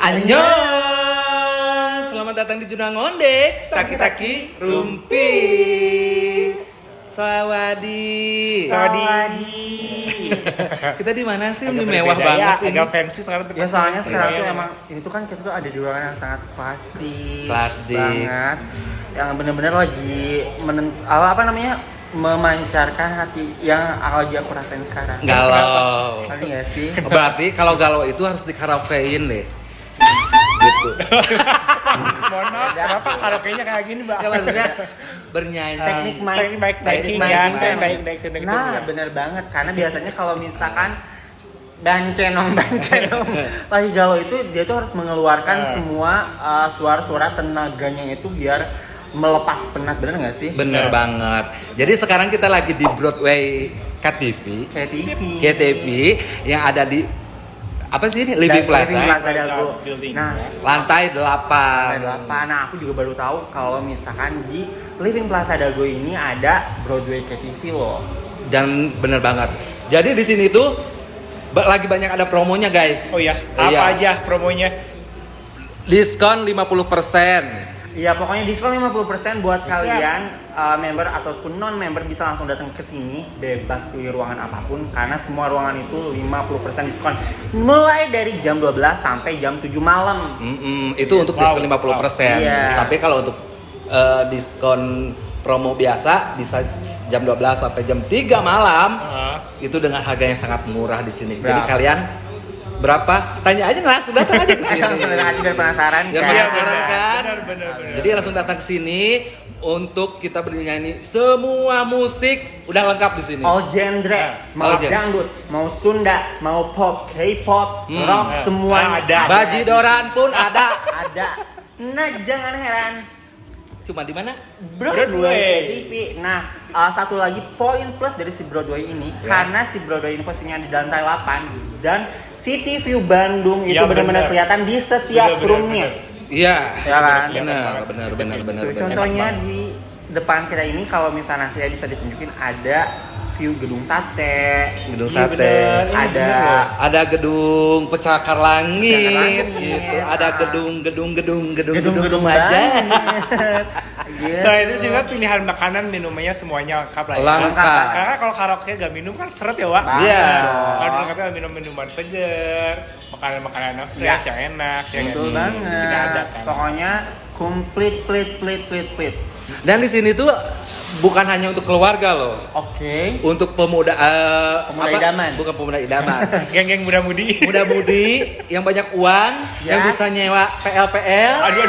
Annyeong. Selamat datang di Jurnal Ngondek. Taki-taki rumpi. Sawadi. Kita di mana sih? Ini mewah banget ini. Agak fancy sekarang. Ya soalnya sekarang tuh emang ini tuh kan kita tuh ada di ruangan yang sangat klasik banget, yang bener-bener lagi memancarkan hati yang lagi aku rasain sekarang. Galau. Ngerti nggak sih? Berarti kalau galau itu harus dikaraokein deh. Gitu. Mohon maaf, kenapa karaoke-nya kayak gini, Mbak? Ya maksudnya bernyanyi. Teknik mic. Nah, bener banget karena biasanya kalau misalkan bancenong lagi galau itu dia tuh harus mengeluarkan semua suara-suara tenaganya itu biar melepas penat, bener nggak sih? Bener banget. Jadi sekarang kita lagi di Broadway KTV yang ada di apa sih ini? Living Plaza Dago. Nah, lantai 8. Nah, aku juga baru tahu kalau misalkan di Living Plaza Dago ini ada Broadway KTV loh. Dan bener banget. Jadi di sini tuh lagi banyak ada promonya, guys. Oh iya, apa aja promonya? Diskon 50%. Iya, pokoknya diskon 50% buat kalian member ataupun non-member bisa langsung datang ke sini, bebas pilih ruangan apapun karena semua ruangan itu 50% diskon mulai dari jam 12 sampai jam 7 malam. Itu untuk diskon 50%. Iya. Tapi kalau untuk diskon promo biasa bisa jam 12 sampai jam 3 malam. Itu dengan harga yang sangat murah di sini. Jadi kalian berapa? Tanya aja, langsung datang aja ke sini. Langsung datang aja biar penasaran kan? Benar. Jadi langsung datang ke sini untuk kita bernyanyi semua musik udah lengkap di sini. All genre, mau dangdut, mau Sunda, mau pop, K-pop, rock, semuanya ada. Bajidoran pun ada. Nah, jangan heran. Cuma di mana? Broadway TV. Nah, satu lagi poin plus dari si Broadway ini karena si Broadway ini posisinya di lantai 8 dan City View Bandung itu benar-benar kelihatan di setiap roomnya. Iya. Ya kan? Benar. Contohnya di depan kita ini kalau misalnya nanti bisa ditunjukin ada view gedung sate, ada gedung pecakar langit gitu, ada gedung aja. Gitu. Selain itu juga pilihan makanan minumnya semuanya lengkap lah. Lengkap. Karena kalau karaoke gak minum kan seret ya, Wak. Iya. Kalau lengkapnya minum minuman segar, makanan fresh yang enak, Betul banget. Tidak ada kan. Pokoknya komplit. Dan di sini tuh bukan hanya untuk keluarga loh. Oke. Untuk pemuda idaman. Bukan pemuda idaman. Geng-geng muda-mudi yang banyak uang, yang bisa nyewa PL. Aduh.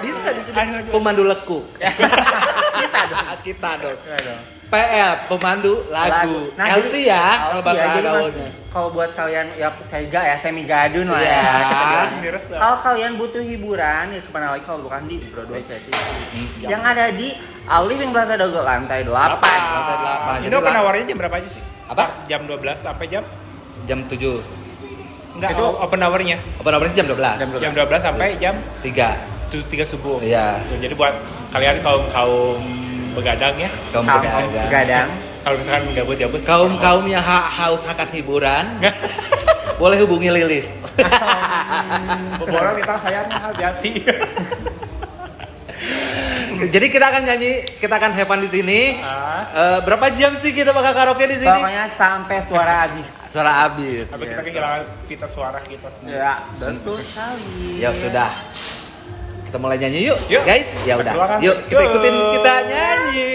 Bisa di sini. Pemandu lekuk. Kita dong. PL, pemandu lagu. Nah, LC ya, kalau bahasa gaulnya. Kalau buat kalian ya semi gadun lah Iya. ya. Kalau kalian butuh hiburan, ya kemana lagi kalau bukan di Broadway TV. Yang ada di Living Plaza Dago lantai 8. Lantai 8. Ini penawarnya jam berapa aja sih? Apa? Jam 12 sampai jam 7. Enggak, Itu open hour-nya. Open hour-nya jam 12. Jam 12 sampai jam 3 subuh. Iya. Jadi buat kalian kaum begadang ya. Kaum begadang. Kalau misalkan gabut-gabut. Kaum yang haus akan hiburan. Boleh hubungi Lilis. Borong kita sayangnya hati-hati. Jadi kita akan have fun di sini. Berapa jam sih kita bakal karaoke di sini? Pokoknya sampai suara habis. Suara habis. Sampai kita kehilangan pita suara kita sendiri. Ya, betul sekali. Ya sudah. Kita mulai nyanyi yuk, guys. Ya udah. Keluaran. Yuk kita ikutin kita nyanyi.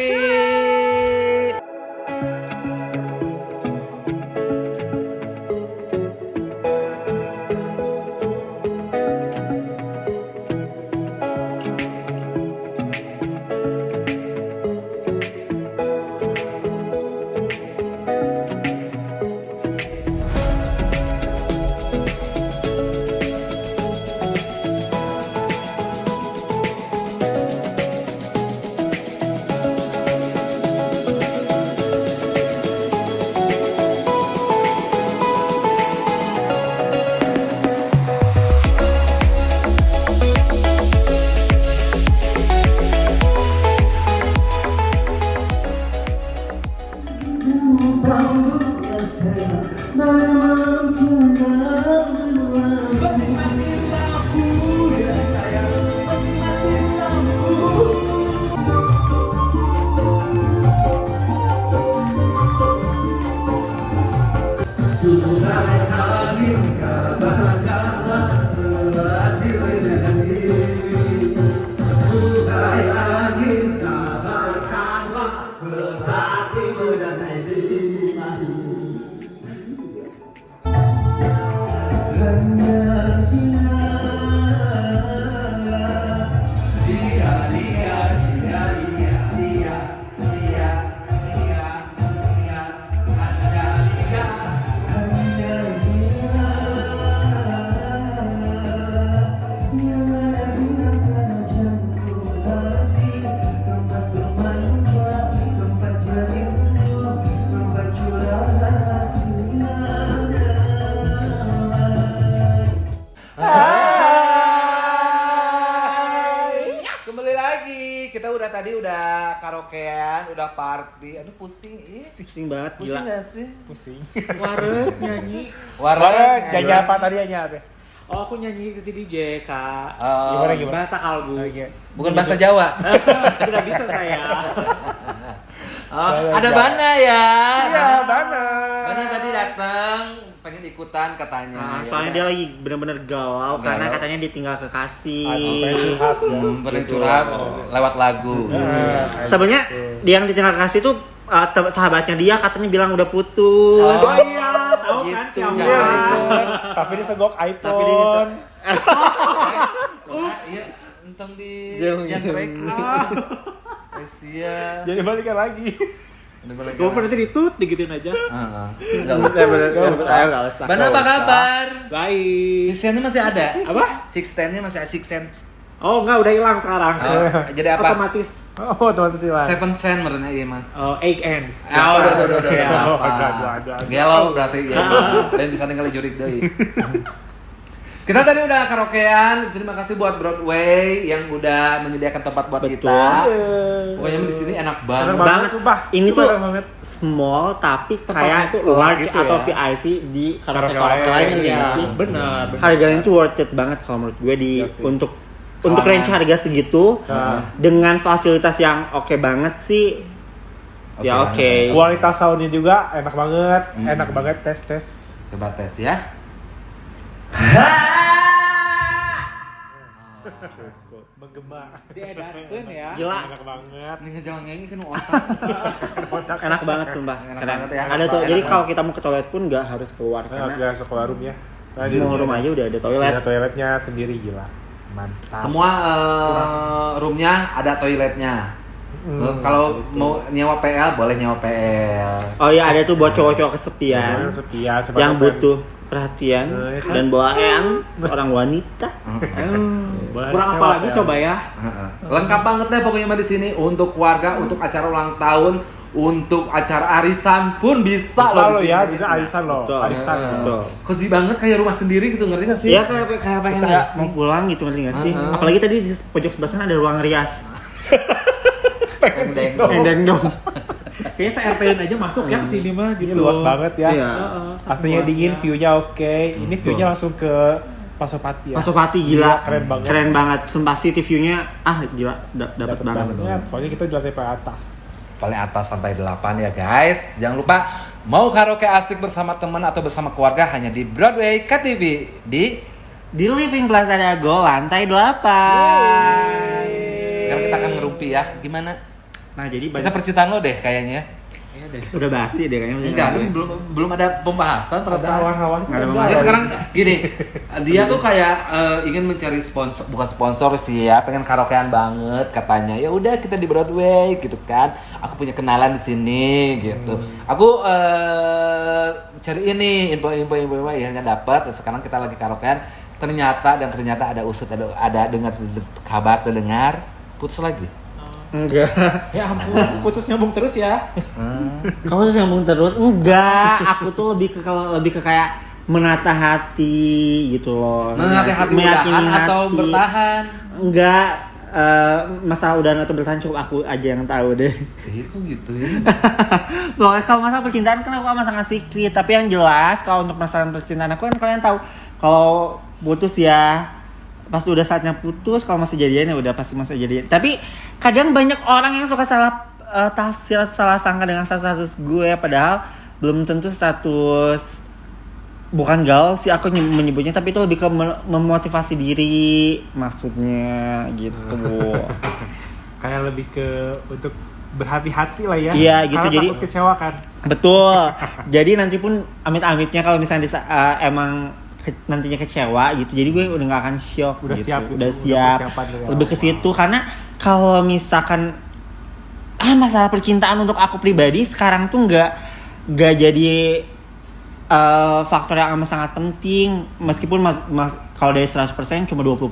Kembali lagi, kita tadi udah karaokean, udah party. Aduh pusing, Pusing banget, pusing gila. gak sih? Pusing. Wareg nyanyi. Wareng, Nyanyi apa tadi apa? Oh aku nyanyi itu DJ Kak. Gimana? Bahasa kalbu. Bukan bahasa Jawa. Tidak bisa saya. Oh, ada Bana ya. Iya, Bana. Bana tadi datang, pengen ikutan katanya. Nah, Ya soalnya udah. dia lagi bener-bener galau karena Galau. katanya ditinggal kekasih. Pengen curhat ya. Pengen curhat lewat lagu. Sebenarnya dia yang ditinggal kekasih tuh sahabatnya dia katanya bilang udah putus. Oh iya, tahu kan Gitu, siapa? iya. Tapi disegok iPhone. Tapi dia bisa. Iya, entong di Jauh jantrek. gitu. Asia. Jadi balikan lagi. Gue berarti ditut digituin aja. Enggak Nggak usah. bener, nggak usah. Nggak usah. Bana apa kabar? Baik. Six Sense-nya masih ada? Apa? Six Sense-nya masih ada Six Sense. Oh enggak, udah hilang sekarang. Oh, jadi apa? Otomatis. Oh, teman-teman silang. Seven Sense menurutnya iya mah. Eight ends. Ah, udah. Ya. Oh, Apa? aduh. Galau berarti ya. Dan bisa ningali jurik deui. Kita tadi udah karaokean. Terima kasih buat Broadway yang udah menyediakan tempat buat Betul. kita. Pokoknya di sini enak banget. Enak Banget. sumpah. Ini Sumpah tuh enak banget. small tapi Tempatnya kayak tuh luas large gitu atau ya. VIP di Karaoke karaoke lain, lain Iya, ya sih. benar. Harganya tuh worth it banget kalau menurut gue di Iya sih. untuk Kalangan. range harga segitu Nah. dengan fasilitas yang oke banget sih. Ya Oke, oke. Kualitas soundnya juga enak banget. Enak banget tes. Coba tes ya. Menggema. Diedarkeun ya. Gila, Enak banget. Ini ngejalan nyanyi kan otak. enak banget sumpah. Enak Keren. banget ya. Ada tuh. Enak Jadi banget. kalau kita mau ke toilet pun nggak harus keluar Nah, karena kita masuk ke room ya. semua room aja udah ada toilet. Ada toiletnya sendiri gila. Mantap. Semua roomnya ada toiletnya. Kalau mau nyewa PL boleh nyewa PL. Oh iya, ada tuh buat cowok-cowok kesepian Sepian yang butuh perhatian Iya kan? dan bawaan seorang wanita. Kurang apa lagi coba ya? Lengkap banget deh pokoknya mah di sini untuk keluarga, untuk acara ulang tahun, untuk acara arisan pun bisa, Bisa lo di ya, sini. bisa arisan lo. Betul. Arisan lo. Betul. Cozy banget kayak rumah sendiri gitu, ngerti gak sih? Iya, kayak pengen nggak mau pulang gitu, ngerti nggak sih? Apalagi tadi di pojok sebelah sana ada ruang rias. Pengen deng. Endeng dong. Kayaknya se-RT-in aja masuk ya ke sini mah Ini gitu. luas banget ya. Iya. Aslinya dingin, view-nya oke. Ini view-nya langsung ke Pasopati ya. Pasopati gila. Keren banget. Keren banget. Sumpah city view-nya gila dapat banget. Soalnya kita di lantai paling atas. Paling atas lantai 8 ya guys. Jangan lupa mau karaoke asik bersama teman atau bersama keluarga hanya di Broadway KTV di Di Living Plaza Dago lantai 8. sekarang kita akan ngerumpi ya. Gimana? Nah, jadi Bisa percintaan lo deh kayaknya. udah basi deh kayaknya. Enggak, belum ada pembahasan Ada perasaan. hawan-hawan. Nggak ada Ya pembahasan. sekarang gini, dia tuh kayak ingin mencari sponsor, bukan sponsor sih ya, pengen karaokean banget katanya. Ya udah kita di Broadway gitu kan. Aku punya kenalan di sini gitu. Aku cari ini info akhirnya dapat. Sekarang kita lagi karaokean. Ternyata ada usut, ada dengar kabar terdengar putus lagi. Enggak. Ya ampun, putus nyambung terus ya. Kamu tuh nyambung terus? Enggak. Aku tuh lebih ke kayak menata hati gitu loh. Mengerti hati Meyakini udahan atau hati. bertahan? Enggak. Masalah udahan atau bertahan cukup aku aja yang tahu deh. Kok gitu ya? Pokoknya kalau masalah percintaan kan aku amat sangat secret. Tapi yang jelas kalau untuk masalah percintaan aku kan kalian tahu kalau putus ya pasti udah saatnya putus. Kalau masih jadian ya udah pasti masih jadian. Tapi kadang banyak orang yang suka salah tafsir, salah sangka dengan status gue, padahal belum tentu status bukan galau sih aku menyebutnya, tapi itu lebih ke memotivasi diri maksudnya gitu. Kayak lebih ke untuk berhati-hati lah ya. Iya gitu, karena jadi takut kecewa kan. betul. Jadi nanti pun amit-amitnya kalau misalnya emang nantinya kecewa gitu, jadi gue udah nggak akan shock. Udah gitu. siap gitu. Udah siap. Lebih ke situ, karena kalau misalkan masalah percintaan untuk aku pribadi sekarang tuh nggak jadi faktor yang amat sangat penting, meskipun kalau dari 100% cuma 20%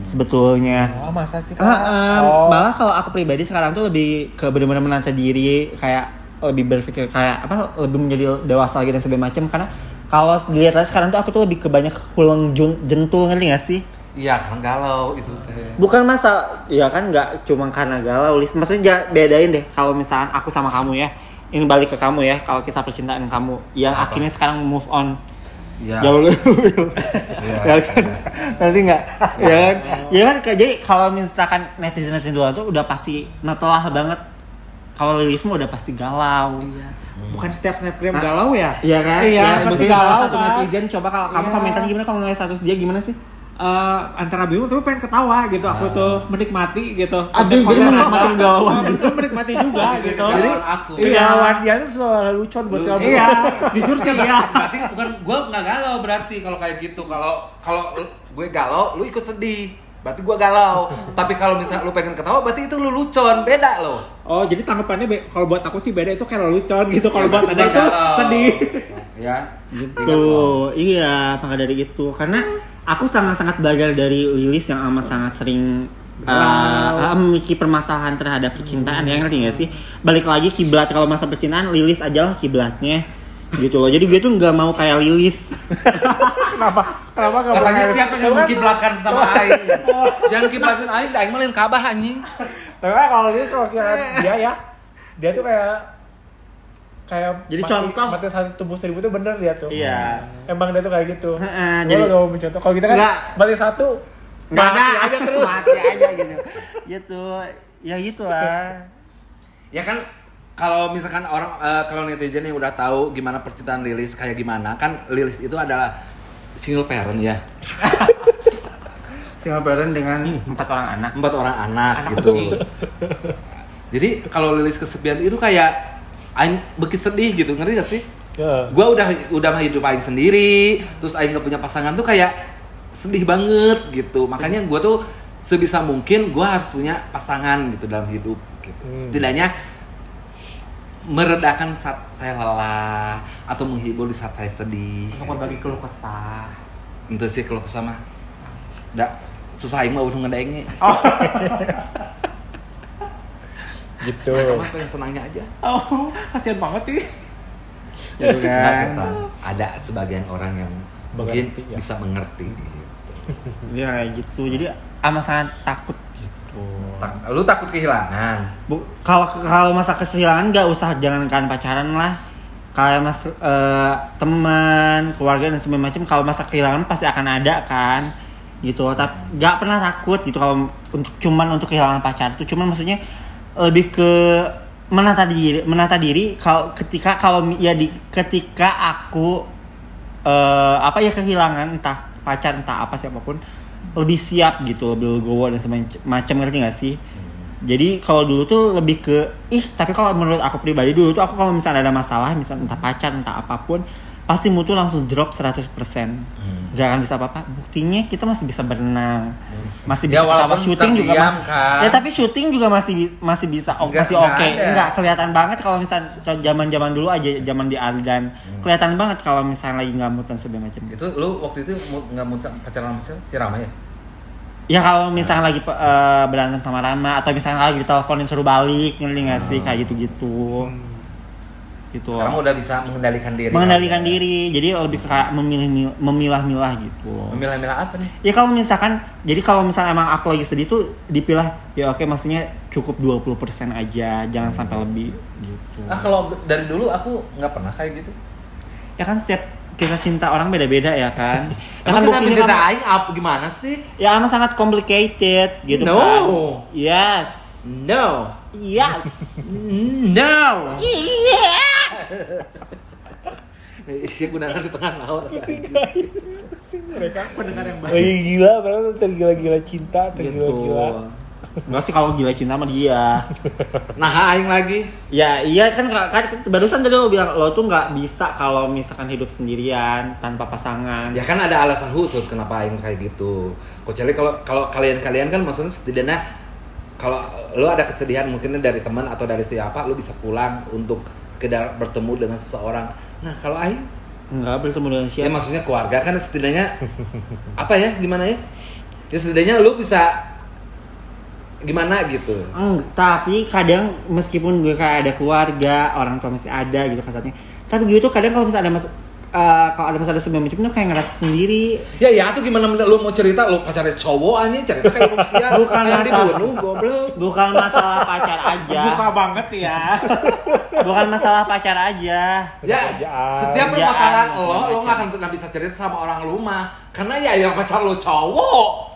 sebetulnya. Oh, masa sih Malah kalau aku pribadi sekarang tuh lebih ke benar-benar menata diri, kayak lebih berpikir kayak lebih menjadi dewasa lagi dan sebagainya macam. Karena kalau dilihat sekarang tuh aku tuh lebih ke banyak hulang jentul, ngerti gak sih? Iya, karena galau itu teh. Bukan masa, ya kan nggak cuma karena galau, Lis. Maksudnya bedain deh kalau misalkan aku sama kamu ya. Ini balik ke kamu ya, kalau kisah percintaan kamu yang akhirnya sekarang move on. Ya. Jauh lebih. Ya kan? Nanti enggak. Ya kan? Ya kan, jadi kalau misalkan netizen dulu tuh udah pasti netelah banget. Kalau Lilis mah udah pasti galau. Iya. Bukan setiap snapgram galau ya? Iya kan? Iya, ya, pasti mungkin galau salah satu kan. netizen coba kalau kamu komentar gimana kalau ngeliat status dia gimana sih? Antara bingung terus pengen ketawa gitu, aku tuh menikmati gitu. Aduh, jadi menikmati kegalauan. Menikmati juga gitu. Jadi aku. Kegalauan dia tuh selalu lucon buat kamu. Iya, jujur sih ya. Berarti bukan gue nggak galau berarti kalau kayak gitu. Kalau gue galau, lu ikut sedih. Berarti gue galau. Tapi kalau misalnya lu pengen ketawa, berarti itu lu lucon, beda loh. Oh, jadi tanggapannya kalau buat aku sih beda, itu kayak lucon gitu. Kalau buat berarti Anda itu galau. sedih. Ya, Gitu. Iya, maka dari itu. Karena aku sangat-sangat belajar dari Lilis yang amat sangat sering memiliki permasalahan terhadap percintaan, ya ngerti gak sih? Balik lagi kiblat, kalau masa percintaan Lilis aja lah kiblatnya gitu loh. Jadi gue tuh nggak mau kayak Lilis. Kenapa nggak katanya boleh? siapa yang mengkiblatkan sama Aing? Jangan kiblatin Aing, Aing malah yang kabah anjing. Tapi kan kalau kira dia tuh kayak Jadi contoh. mati satu tubuh 1000 itu bener dia tuh. Iya. Emang dia tuh kayak gitu. Jadi Jadi gak mau mencontoh. Kalau kita kan Nggak. mati satu nggak ada mati aja terus. mati aja gitu. Gitu. Ya gitulah. Ya kan kalau misalkan orang kalau netizen yang udah tahu gimana percintaan Lilis kayak gimana, kan Lilis itu adalah single parent ya. Single parent dengan 4 orang anak. 4 orang anak gitu. Jadi kalau Lilis kesepian itu kayak Aing beki sedih gitu, ngerti gak sih? Ya. Gua udah hidup Aing sendiri, terus Aing gak punya pasangan tuh kayak sedih banget gitu. Makanya gua tuh sebisa mungkin gua harus punya pasangan gitu dalam hidup gitu. Setidaknya meredakan saat saya lelah atau menghibur di saat saya sedih. Untuk berbagi keluh kesah. Itu sih kalau kesama. Nggak susah Aing mah udah ngedaengnya. Gitu. Kamu pengen senangnya aja. Oh, kasihan banget sih. Gitu kan. Nah, ada sebagian orang yang mungkin Mengerti, ya. bisa mengerti gitu. Ya kayak gitu. Jadi amat sangat takut gitu. Lu takut kehilangan. Kalau masa kehilangan nggak usah, jangankan pacaran lah. Kayak teman, keluarga dan sebagainya macam. Kalau masa kehilangan pasti akan ada kan. Gitu. Tapi nggak pernah takut gitu kalau untuk kehilangan pacar itu. Cuman maksudnya lebih ke menata diri ketika aku kehilangan entah pacar entah apa siapapun, lebih siap gitu, lebih legowo dan semacam, ngerti gak sih? Jadi kalau dulu tuh lebih ke tapi kalau menurut aku pribadi dulu tuh aku kalau misalnya ada masalah, misalnya entah pacar entah apapun, pasti mood tuh langsung drop 100%. Gak akan bisa apa-apa. Buktinya kita masih bisa berenang. Masih bisa ketawa, syuting juga terdiam, kan? Ya tapi syuting juga masih bisa masih oke. Enggak kelihatan banget kalau misalnya zaman-zaman dulu aja, zaman di Ardan. Kelihatan banget kalau misalnya lagi enggak mood dan sebagainya macam. Itu lu waktu itu nggak mau pacaran sama si Rama ya? Ya kalau misalnya lagi berantem sama Rama atau misalnya lagi diteleponin suruh balik, ngerti nggak sih kayak gitu-gitu. Gitu. Sekarang udah bisa mengendalikan diri. Diri. Jadi lebih kayak memilah-milah gitu. Memilah-milah apa nih? Ya kalau misalkan emang aku lagi sedih tuh dipilah, ya oke, maksudnya cukup 20% aja, jangan sampai lebih gitu. Kalau dari dulu aku nggak pernah kayak gitu. Ya kan setiap kisah cinta orang beda-beda ya kan. Ya kan Emang buktinya kita kan- Aing apa gimana sih? Ya amat sangat complicated gitu No. kan. Yes. No. Yes. No. Yes. Isi gunanya di tengah laut. Pusing mereka pendengar yang baik. Lagi gila, padahal tergila-gila cinta, tergila-gila. Enggak sih kalau gila cinta sama dia. Nah, aing lagi. Ya iya kan barusan tadi lo bilang lo tuh nggak bisa kalau misalkan hidup sendirian tanpa pasangan. Ya kan ada alasan khusus kenapa aing kayak gitu. Kecuali kalau kalian kan maksudnya setidaknya kalau lo ada kesedihan mungkin dari teman atau dari siapa, lo bisa pulang untuk sekedar bertemu dengan seseorang. Nah, kalau aing Enggak bertemu dengan ya siapa. maksudnya keluarga kan setidaknya apa ya, gimana ya? Ya setidaknya lo bisa gimana gitu. Tapi kadang meskipun gue kayak ada keluarga, orang tua masih ada gitu kasarnya. Tapi gitu kadang kalau misalnya kalau ada masalah sebelum itu kayak ngerasa sendiri. Ya tuh gimana lu mau cerita lu pacarnya cowok anjing cerita kayak manusia. Bukan yang masalah dibunuh goblok. Bukan masalah pacar aja. Buka banget ya. Bukan masalah pacar aja. Ya, Kerjaan. setiap Kerjaan, permasalahan lo macam-macam. nggak akan pernah bisa cerita sama orang rumah karena ya yang pacar lo cowok.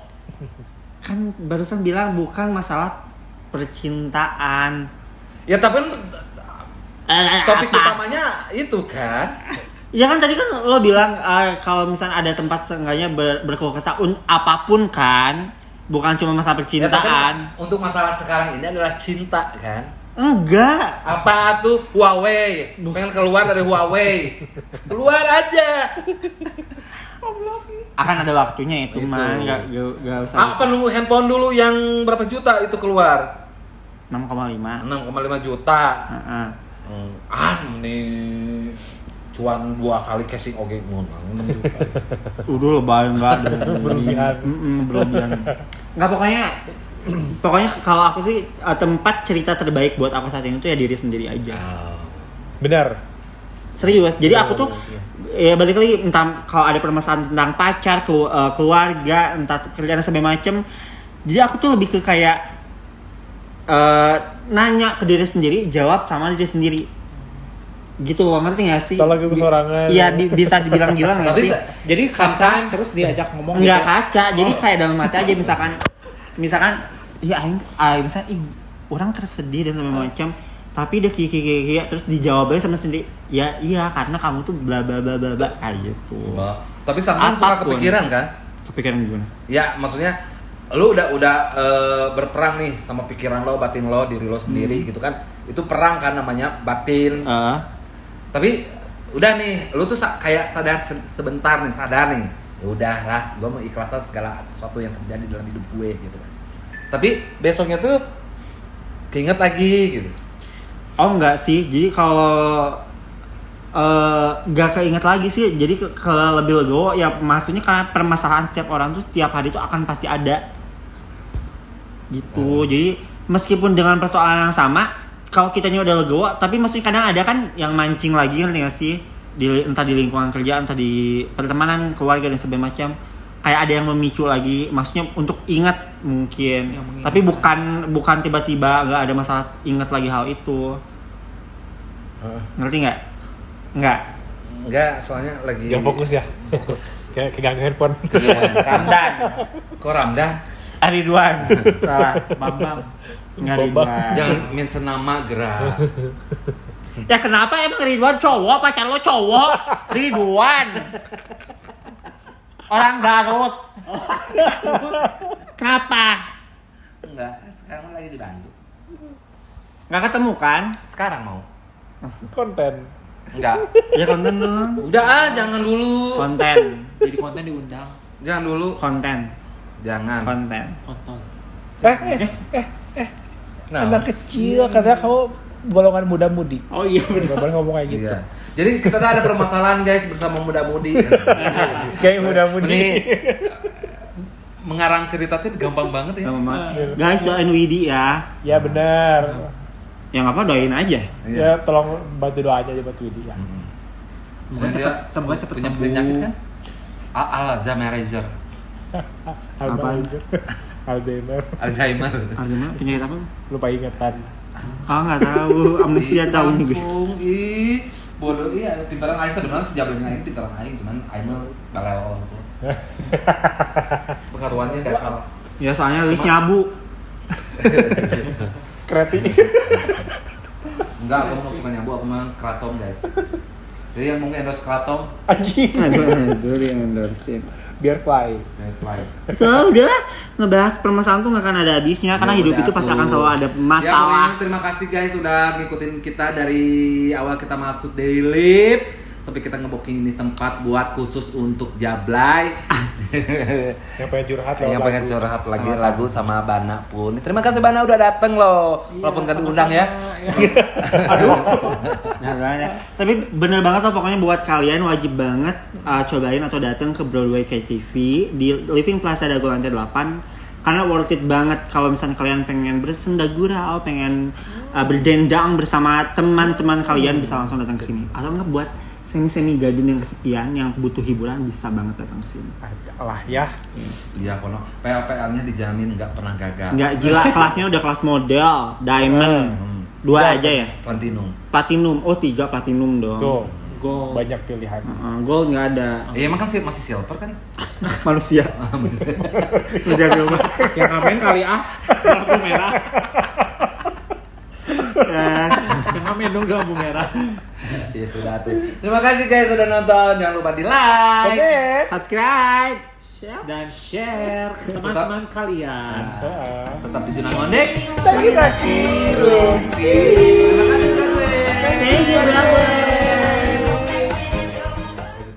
Kan barusan bilang bukan masalah percintaan. Ya tapi topik apa? utamanya itu kan. Ya kan tadi kan lo bilang kalau misalnya ada tempat seenggaknya berkeluh kesah apapun kan, bukan cuma masalah Ya, tapi percintaan. untuk masalah sekarang ini adalah cinta kan. Enggak. Apa tuh Huawei? Pengen keluar dari Huawei. Keluar aja. Akan ada waktunya itu, Itu. man. Enggak usah. Apa nunggu handphone dulu yang berapa juta itu keluar? 6,5. 6,5 juta. Heeh. Nih cuan 2 kali casing oge menang 6 juta. Udah lebay enggak ada. Berlebihan. Berlebihan. Enggak pokoknya kalau aku sih tempat cerita terbaik buat aku saat ini tuh ya diri sendiri aja. Benar. Serius. Jadi aku tuh ya balik lagi entah kalau ada permasalahan tentang pacar, keluarga, entah kerjaan segala macem. Jadi aku tuh lebih ke kayak nanya ke diri sendiri, jawab sama diri sendiri. Gitu loh, ngerti gak sih? Kalau lagi kesorangan. Iya, bisa dibilang gila gak Tapi sih? Jadi kaca terus diajak ngomong Enggak gitu. kaca, jadi kayak dalam mati aja misalkan ya misalkan orang tersedih dan segala macam, tapi dia kiki terus dijawab aja sama sendiri. Ya iya karena kamu tuh bla bla bla bla bla kayak gitu. Tapi sometimes suka Apapun. kepikiran kan? Kepikiran gimana? Ya maksudnya lu udah berperang nih sama pikiran lo, batin lo, diri lo sendiri gitu kan. Itu perang kan namanya batin. Tapi udah nih, lu tuh kayak sadar sebentar nih, sadar nih. Ya udahlah, gue mengikhlaskan segala sesuatu yang terjadi dalam hidup gue gitu kan. Tapi besoknya tuh keinget lagi gitu. Oh enggak sih, jadi kalau enggak keinget lagi sih, jadi ke lebih legowo ya maksudnya karena permasalahan setiap orang tuh setiap hari tuh akan pasti ada. Gitu. Jadi meskipun dengan persoalan yang sama, kalau kitanya udah legowo, tapi maksudnya kadang ada kan yang mancing lagi, ngerti gak sih? Entah di lingkungan kerja, entah di pertemanan, keluarga dan sebagainya macam. Kayak ada yang memicu lagi, maksudnya untuk ingat mungkin. Tapi bukan tiba-tiba nggak ada masalah ingat lagi hal itu. Ngerti nggak? Enggak, soalnya lagi Yang fokus ya. Fokus. Kayak ganggu handphone. Ramdan. Kok Ramdan? Ridwan. Salah. Bambang. Nggak Ridwan. Jangan mention nama gerak. Ya kenapa emang Ridwan cowok, pacar lo cowok? Ridwan. Orang Garut. Kenapa? Enggak, sekarang lagi dibantu. Nggak ketemu kan? Sekarang mau. Konten. Enggak. Ya konten dong. Udah jangan dulu. Konten. Jadi konten diundang. Jangan dulu. Konten. Jangan. Konten. Konten. Nah, Anak kecil katanya kamu golongan muda-mudi. Oh iya Gak benar. boleh ngomong kayak gitu. iya. Jadi kita tuh ada permasalahan guys bersama muda-mudi. Kayak muda-mudi. Ini mengarang cerita tuh gampang banget ya. Guys doain Widi ya. Ya benar. Yang apa doain aja. Ya tolong bantu doanya aja buat Widi ya. Semoga cepat punya sembuh. penyakit kan? Alzheimer. Apaan? Alzheimer. Alzheimer. Artinya penyakit apa? Lupa ingatan. Oh nggak tahu, amnesia tahu nih gue. Kampung, ih bodoh iya pintaran aing sebenarnya sejauh aing pintaran aing cuman aing mah balel tuh. Pengaruhannya kayak kalau Ya soalnya Lis nyabu. Kreatif. enggak aku mau suka nyambu aku mah kratom guys. Jadi yang mau endorse Kratom, Anjing. Aduh, dia endorsein. Biar fly. Netflix. Tuh, udah ngebahas permasalahan tuh nggak akan ada habisnya karena Ya hidup udah itu pasti tuh. akan selalu ada Ya, masalah. pokoknya terima kasih guys sudah ngikutin kita dari awal kita masuk daily live sampai kita ngeboking ini tempat buat khusus untuk Jablay. Yang pengen curhat Yang pengen curhat lagi lagu sama Bana pun. Terima kasih Bana udah dateng loh. Walaupun gak diundang ya. Nah, banyak. Tapi bener banget loh pokoknya buat kalian wajib banget cobain atau datang ke Broadway KTV di Living Plaza Dago lantai 8 karena worth it banget kalau misalnya kalian pengen bersenda gurau, pengen berdendang bersama teman-teman kalian bisa langsung datang ke sini. Atau enggak buat semi gadun yang kesepian yang butuh hiburan bisa banget datang ke sini. lah ya. Iya kono. PL-PL-nya dijamin nggak pernah gagal. Enggak gila kelasnya udah kelas model, diamond. Dua aja ya? Platinum. Platinum. Oh, 3 platinum dong. Tuh. Gold. Banyak pilihan. Gold nggak ada. Emang kan masih silver kan? Manusia. Manusia silver. Yang ngapain kali lampu merah. Yang ngapain dong lampu merah. Ya sudah tuh. Terima kasih guys sudah nonton. Jangan lupa di like, Subscribe. Dan share ke teman-teman kalian. tetap di Junang Ondek. Taki-taki. Terima kasih. Thank you, brother.